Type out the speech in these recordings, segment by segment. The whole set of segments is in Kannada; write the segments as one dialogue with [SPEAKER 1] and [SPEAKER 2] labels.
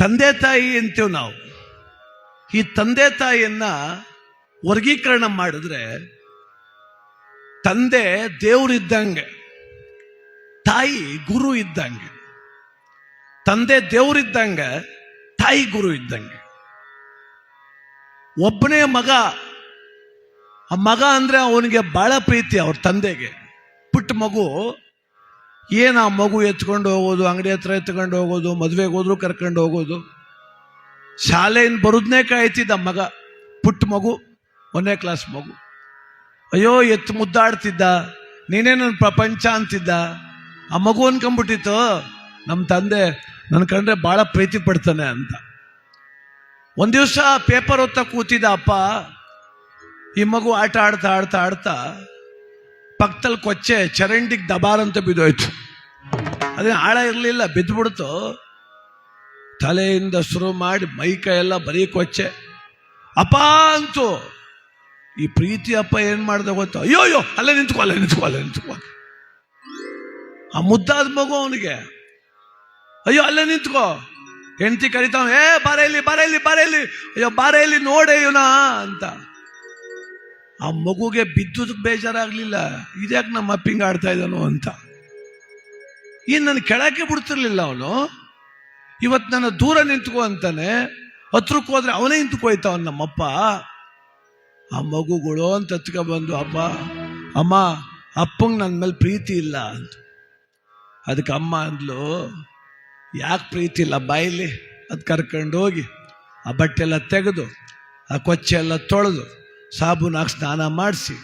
[SPEAKER 1] ತಂದೆ ತಾಯಿ ಅಂತೀವಿ ನಾವು. ಈ ತಂದೆ ತಾಯಿಯನ್ನ ವರ್ಗೀಕರಣ ಮಾಡಿದ್ರೆ ತಂದೆ ದೇವರಿದ್ದಂಗೆ, ತಾಯಿ ಗುರು ಇದ್ದಂಗೆ. ತಂದೆ ದೇವರಿದ್ದಂಗೆ, ತಾಯಿ ಗುರು ಇದ್ದಂಗೆ. ಒಬ್ಬನೇ ಮಗ, ಆ ಮಗ ಅಂದ್ರೆ ಅವನಿಗೆ ಬಹಳ ಪ್ರೀತಿ ಅವ್ರ ತಂದೆಗೆ. ಪುಟ್ಟ ಮಗು ಏನು ಆ ಮಗು ಎತ್ಕೊಂಡು ಹೋಗೋದು, ಅಂಗಡಿ ಹತ್ರ ಎತ್ಕೊಂಡು ಹೋಗೋದು, ಮದುವೆಗೆ ಹೋದ್ರು ಕರ್ಕೊಂಡು ಹೋಗೋದು, ಶಾಲೆಯಿಂದ ಬರೋದನ್ನೇ ಕಾಯ್ತಿದ್ದ ಮಗ. ಪುಟ್ಟ ಮಗು, 1ನೇ ಕ್ಲಾಸ್ ಮಗು. ಅಯ್ಯೋ ಎತ್ತು ಮುದ್ದಾಡ್ತಿದ್ದ, ನೀನೇ ನನ್ನ ಪ್ರಪಂಚ ಅಂತಿದ್ದ. ಆ ಮಗು ಅನ್ಕೊಂಡ್ಬಿಟ್ಟಿತ್ತು ನಮ್ಮ ತಂದೆ ನನ್ನ ಕಂಡ್ರೆ ಭಾಳ ಪ್ರೀತಿ ಪಡ್ತಾನೆ ಅಂತ. ಒಂದು ದಿವಸ ಪೇಪರ್ ಓದ್ತಾ ಕೂತಿದ್ದ ಅಪ್ಪ. ಈ ಮಗು ಆಟ ಆಡ್ತಾ ಆಡ್ತಾ ಆಡ್ತಾ ಪಕ್ಕದಲ್ಲಿ ಕೊಚ್ಚೆ ಚರಂಡಿಗೆ ದಬಾರ್ ಅಂತ ಬಿದ್ದೋಯ್ತು. ಅದೇ ಆಳ ಇರಲಿಲ್ಲ, ಬಿದ್ದುಬಿಡ್ತು. ತಲೆಯಿಂದ ಶುರು ಮಾಡಿ ಮೈಕೈ ಎಲ್ಲ ಬರೀ ಕೊಚ್ಚೆ. ಅಪ್ಪ ಅಂತು. ಈ ಪ್ರೀತಿ ಅಪ್ಪ ಏನ್ ಮಾಡ್ದ ಗೊತ್ತು? ಅಯ್ಯೋ ಅಯ್ಯೋ ಅಲ್ಲೇ ನಿಂತ್ಕೊ, ಅಲ್ಲೇ ನಿಂತ್ಕೊ, ಅಲ್ಲೇ ನಿಂತ್ಕೊ. ಆ ಮುದ್ದಾದ ಮಗು ಅವನಿಗೆ. ಅಯ್ಯೋ ಅಲ್ಲೇ ನಿಂತ್ಕೋ. ಹೆಂಡತಿ ಕರಿತಾವ, ಬಾರೇಲಿ ಬಾರೇಲಿ ಬಾರೇಲಿ, ಅಯ್ಯೋ ಬಾರೇಲಿ ನೋಡೇ ಇವನ ಅಂತ. ಆ ಮಗುಗೆ ಬಿದ್ದುದಕ್ಕೆ ಬೇಜಾರಾಗ್ಲಿಲ್ಲ, ಇದ್ಯಾಕೆ ನಮ್ಮ ಅಪ್ಪಿಂಗ್ ಆಡ್ತಾ ಇದ್ದಾನು ಅಂತ. ಇನ್ನು ನನ್ನ ಕೆಳಕ್ಕೆ ಬಿಡ್ತಿರ್ಲಿಲ್ಲ ಅವನು. ಇವತ್ತು ನನ್ನ ದೂರ ನಿಂತ್ಕೋ ಅಂತಾನೆ. ಹತ್ರಕ್ಕೆ ಹೋದ್ರೆ ಅವನೇ ನಿಂತ್ಕೋಯ್ತಾವ ನಮ್ಮಪ್ಪ. ಆ ಮಗುಗಳು ಅಂತ ಬಂದು, ಅಪ್ಪ ಅಮ್ಮ ಅಪ್ಪಂಗೆ ನನ್ನ ಮೇಲೆ ಪ್ರೀತಿ ಇಲ್ಲ ಅಂತ. ಅದಕ್ಕೆ ಅಮ್ಮ ಅಂದ್ಲು, ಯಾಕೆ ಪ್ರೀತಿ ಇಲ್ಲ ಬಾಯಿಲಿ? ಅದು ಕರ್ಕೊಂಡು ಹೋಗಿ ಆ ಬಟ್ಟೆ ಎಲ್ಲ ತೆಗೆದು, ಆ ಕೊಚ್ಚೆ ಎಲ್ಲ ತೊಳೆದು, ಸಾಬೂನು ಹಾಕಿ ಸ್ನಾನ ಮಾಡಿಸಿ,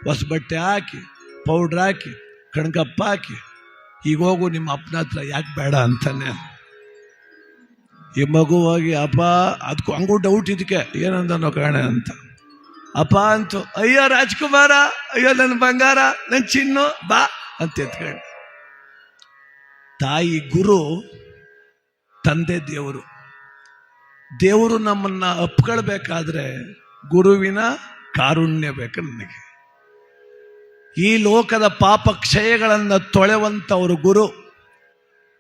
[SPEAKER 1] ಹೊಸ ಬಟ್ಟೆ ಹಾಕಿ, ಪೌಡ್ರ್ ಹಾಕಿ, ಕಣ್ಕಪ್ಪ ಹಾಕಿ, ಈಗ ಹೋಗು ನಿಮ್ಮ ಅಪ್ಪನ ಹತ್ರ, ಯಾಕೆ ಬೇಡ ಅಂತಾನೆ. ಈ ಮಗು ಹೋಗಿ, ಅಪ್ಪ ಅದಕ್ಕೂ ಹಂಗೂ ಡೌಟ್ ಇದಕ್ಕೆ ಏನಂದನೋ ಕಾಣೆ ಅಂತ. ಅಪ್ಪ ಅಂತು, ಅಯ್ಯೋ ರಾಜ್ಕುಮಾರ, ಅಯ್ಯೋ ನನ್ನ ಬಂಗಾರ, ನನ್ನ ಚಿನ್ನು, ಬಾ ಅಂತ ಎತ್ಕೊಂಡು. ತಾಯಿ ಗುರು, ತಂದೆ ದೇವರು. ದೇವರು ನಮ್ಮನ್ನ ಅಪ್ಕೊಳ್ಬೇಕಾದ್ರೆ ಗುರುವಿನ ಕಾರುಣ್ಯ ಬೇಕು ನನಗೆ. ಈ ಲೋಕದ ಪಾಪ ಕ್ಷಯಗಳನ್ನು ತೊಳೆವಂಥವರು ಗುರು.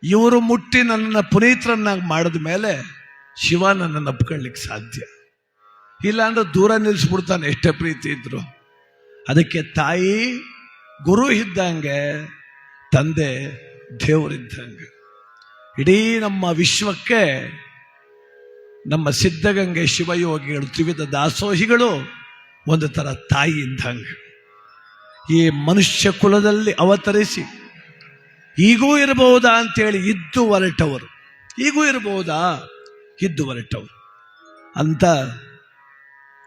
[SPEAKER 1] ಇವರು ಮುಟ್ಟಿ ನನ್ನನ್ನು ಪುನೀತರನ್ನಾಗಿ ಮಾಡಿದ ಮೇಲೆ ಶಿವ ನನ್ನನ್ನು ಅಪ್ಕೊಳ್ಳಿಕ್ಕೆ ಸಾಧ್ಯ. ಇಲ್ಲಾಂದ್ರೆ ದೂರ ನಿಲ್ಲಿಸ್ಬಿಡ್ತಾನೆ ಎಷ್ಟೇ ಪ್ರೀತಿ ಇದ್ರು. ಅದಕ್ಕೆ ತಾಯಿ ಗುರು ಇದ್ದಂಗೆ, ತಂದೆ ದೇವರಿದ್ದಂಗೆ. ಇಡೀ ನಮ್ಮ ವಿಶ್ವಕ್ಕೆ ನಮ್ಮ ಸಿದ್ಧಗಂಗೆ ಶಿವಯೋಗಿಗಳು, ತ್ರಿವಿಧ ದಾಸೋಹಿಗಳು ಒಂದು ಥರ ತಾಯಿ ಇದ್ದಂಗೆ. ಈ ಮನುಷ್ಯ ಕುಲದಲ್ಲಿ ಅವತರಿಸಿ ಈಗೂ ಇರಬಹುದಾ ಅಂತೇಳಿ ಇದ್ದು ಹೊರಟವರು, ಈಗೂ ಇರಬಹುದಾ ಇದ್ದು ಹೊರಟವರು ಅಂತ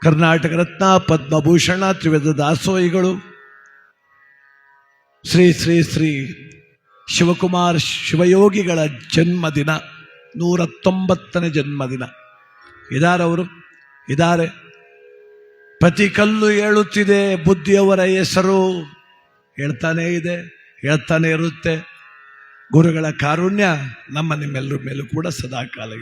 [SPEAKER 1] ಕರ್ನಾಟಕ ರತ್ನ, ಪದ್ಮಭೂಷಣ, ತ್ರಿವಿಧ ದಾಸೋಹಿಗಳು ಶ್ರೀ ಶ್ರೀ ಶ್ರೀ ಶಿವಕುಮಾರ ಶಿವಯೋಗಿಗಳ ಜನ್ಮದಿನ, 190ನೇ ಜನ್ಮದಿನ. ಇದಾರವರು, ಇದ್ದಾರೆ. ಪ್ರತಿ ಕಲ್ಲು ಹೇಳುತ್ತಿದೆ ಬುದ್ಧಿಯವರ ಹೆಸರು. ಹೇಳ್ತಾನೇ ಇದೆ, ಹೇಳ್ತಾನೆ ಇರುತ್ತೆ. ಗುರುಗಳ ಕಾರುಣ್ಯ ನಮ್ಮ ನಿಮ್ಮೆಲ್ಲರ ಮೇಲೂ ಕೂಡ ಸದಾಕಾಲ